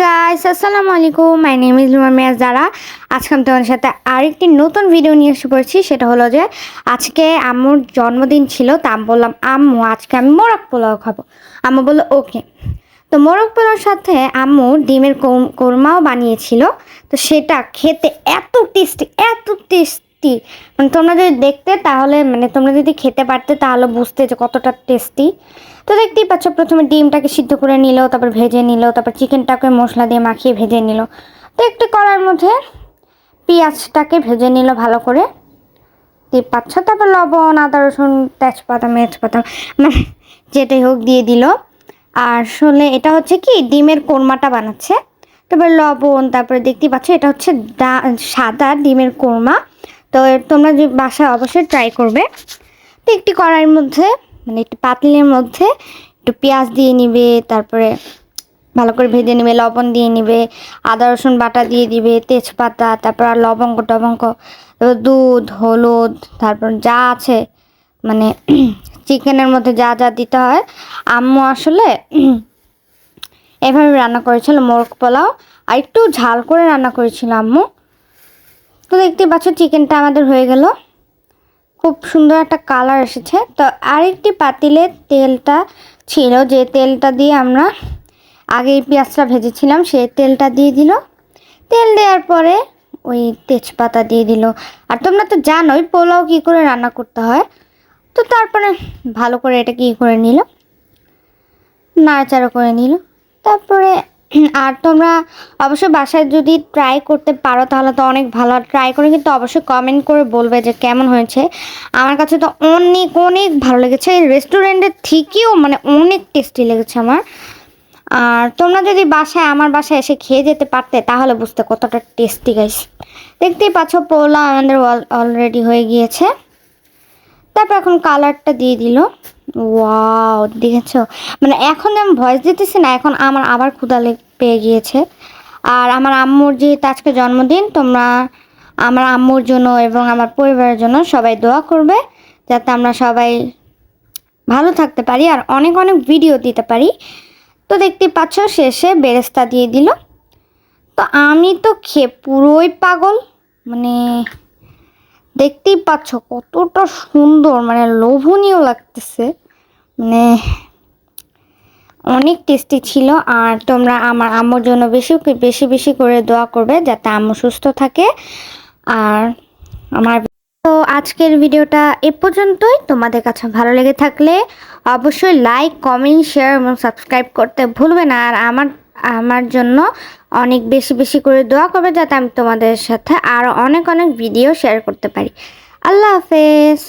Guys আসসালামু আলাইকুম, my name is Luma মিয়াজ যারা। আজকে আমি তোমাদের সাথে আরেকটি নতুন ভিডিও নিয়ে এসে পড়েছি। সেটা হলো যে আজকে আম্মুর জন্মদিন ছিল, তা আমি বললাম আম্মু আজকে আমি মোরগ পোলাও খাবো। আম্মু বললো ওকে। তো মোরগ পোলাওর সাথে আম্মু ডিমের কোরমাও বানিয়েছিল। তো সেটা খেতে এত টেস্টি, মানে তোমরা যদি দেখতে তাহলে তোমরা যদি খেতে পারতে তাহলে বুঝতে যে কতটা টেস্টি। তো দেখতেই পাচ্ছ, প্রথমে ডিমটাকে সিদ্ধ করে নিল, তারপর ভেজে নিল, তারপর চিকেনটাকে মশলা দিয়ে মাখিয়ে ভেজে নিল। তো একটু কড়াইয়ের মধ্যে পেঁয়াজটাকে ভেজে নিল ভালো করে, দিয়ে পাচ্ছ, তারপর লবণ, আদা, রসুন, তেজপাতা, মেজপাতা, মানে যেটাই হোক দিয়ে দিল। আর আসলে এটা হচ্ছে কি ডিমের কোরমাটা বানাচ্ছে। তারপর লবণ, তারপরে দেখতেই পাচ্ছ এটা হচ্ছে সাদা ডিমের কোরমা। তো তোমরা যে বাসায় অবশ্যই ট্রাই করবে। তো একটি কড়াইয়ের মধ্যে একটু পাতিলের মধ্যে একটু পেঁয়াজ দিয়ে নিবে, তারপরে ভালো করে ভেজে নেবে, লবণ দিয়ে নিবে, আদা রসুন বাটা দিয়ে দিবে, তেজপাতা, তারপর আর লবঙ্গ টবঙ্গ, তারপর দুধ, হলুদ, তারপর যা আছে চিকেনের মধ্যে যা যা দিতে হয়। আম্মু আসলে এভাবে রান্না করেছিল মোরগ পোলাও, আর একটু ঝাল করে রান্না করেছিল আম্মু। তো দেখতে পাচ্ছ চিকেনটা আমাদের হয়ে গেল, খুব সুন্দর একটা কালার এসেছে। তো আরেকটি পাতিলে তেলটা ছিল, যে তেলটা দিয়ে আমরা আগে পেঁয়াজটা ভেজেছিলাম, সেই তেলটা দিয়ে দিল। তেল দেওয়ার পরে ওই তেজপাতা দিয়ে দিল। আর তোমরা তো জানোই পোলাও কী করে রান্না করতে হয়। তো তারপরে ভালো করে এটা কী করে নিল, নাড়াচাড়া করে নিল। তারপরে আর তোমরা অবশ্যই বাসায় যদি ট্রাই করতে পারো তাহলে তো অনেক ভালো। ট্রাই করে কিন্তু অবশ্যই কমেন্ট করে বলবে যে কেমন হয়েছে। আমার কাছে তো অনেক অনেক ভালো লেগেছে, রেস্টুরেন্টের থেকেও অনেক টেস্টি লেগেছে আমার। আর তোমরা যদি আমার বাসায় এসে খেয়ে যেতে পারতে তাহলে বুঝতে কতটা টেস্টি গাইস। দেখতেই পাচ্ছ পোলাও আমাদের অলরেডি হয়ে গিয়েছে। তারপর এখন কালারটা দিয়ে দিল। ওয়াও, দেখেছো? এখন আমি ভয়েস দিতেছি না, এখন আমার আবার ক্ষুধা পেয়ে গিয়েছে। আর আমার আম্মুর যেহেতু আজকে জন্মদিন, তোমরা আমার আম্মুর জন্য এবং আমার পরিবারের জন্য সবাই দোয়া করবে, যাতে আমরা সবাই ভালো থাকতে পারি আর অনেক অনেক ভিডিও দিতে পারি। তো দেখতে পাচ্ছ শেষে বেরেস্তা দিয়ে দিল। তো আমি তো খেয়ে পুরোই পাগল, দেখতেই পাচ্ছ কতটা সুন্দর, লোভনীয় লাগতেছে, অনেক টেস্টি ছিল। আর তোমরা আমার আম্মুর জন্য বেশি বেশি বেশি করে দোয়া করবে যাতে আম্মু সুস্থ থাকে। আর আমার তো আজকের ভিডিওটা এ পর্যন্তই। তোমাদের কাছে ভালো লেগে থাকলে অবশ্যই লাইক, কমেন্ট, শেয়ার এবং সাবস্ক্রাইব করতে ভুলবে না। আর আমার জন্য অনেক বেশি বেশি করে দোয়া করবে যাতে আমি তোমাদের সাথে আরও অনেক অনেক ভিডিও শেয়ার করতে পারি। আল্লাহ হাফেজ।